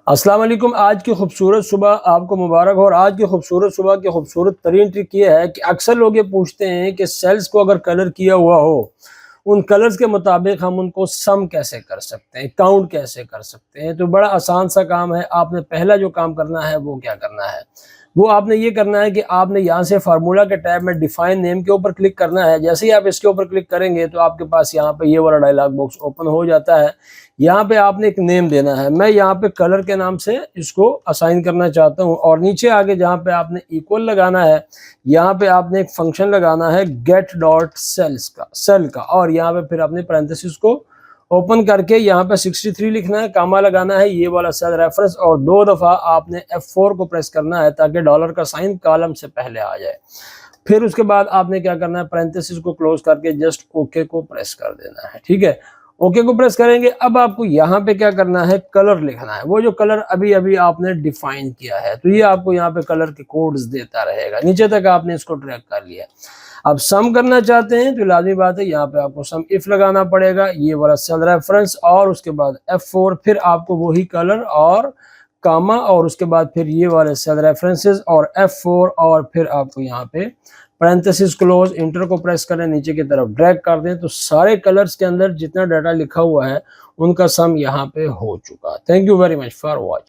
अस्सलाम वालेकुम। आज की खूबसूरत सुबह आपको मुबारक हो। और आज की खूबसूरत सुबह की खूबसूरत तरीन ट्रिक ये है कि अक्सर लोग ये पूछते हैं कि सेल्स को अगर कलर किया हुआ हो, उन कलर्स के मुताबिक हम उनको सम कैसे कर सकते हैं, काउंट कैसे कर सकते हैं। तो बड़ा आसान सा काम है। आपने पहला जो काम करना है वो क्या करना है, वो आपने ये करना है कि आपने यहाँ से फार्मूला के टैब में डिफाइन नेम के ऊपर क्लिक करना है। जैसे ही आप इसके ऊपर क्लिक करेंगे तो आपके पास यहाँ पे ये वाला डायलॉग बॉक्स ओपन हो जाता है। यहाँ पे आपने एक नेम देना है। मैं यहाँ पे कलर के नाम से इसको असाइन करना चाहता हूँ। और नीचे आगे जहाँ पे आपने इक्वल लगाना है, यहाँ पे आपने एक फंक्शन लगाना है गेट डॉट सेल का। और यहाँ पे फिर आपने पैरेंथेसिस को ओपन करके यहाँ पे 63 लिखना है, कामा लगाना है, ये वाला सेल रेफरेंस, और 2 दफ़ा आपने F4 को प्रेस करना है ताकि डॉलर का साइन कॉलम से पहले आ जाए। फिर उसके बाद आपने क्या करना है, पैरेंथेसिस को क्लोज करके जस्ट ओके को प्रेस कर देना है। ठीक है, ओके को प्रेस करेंगे। अब आपको यहाँ पे क्या करना है, कलर लिखना है, वो जो कलर अभी अभी आपने डिफाइन किया है। तो ये आपको यहाँ पे कलर के कोड्स देता रहेगा। नीचे तक आपने इसको ट्रैक कर लिया। अब सम करना चाहते हैं तो लाजमी बात है, यहाँ पे आपको सम इफ लगाना पड़ेगा, ये वाला सेल रेफरेंस, और उसके बाद F4, फिर आपको वही कलर और कामा, और उसके बाद फिर ये वाले सेल रेफरेंसेस और F4, और फिर आपको यहाँ पे पैरेंथेसिस क्लोज, इंटर को प्रेस करें, नीचे की तरफ ड्रैग कर दें तो सारे कलर्स के अंदर जितना डाटा लिखा हुआ है उनका सम यहाँ पे हो चुका। Thank you very much for watching.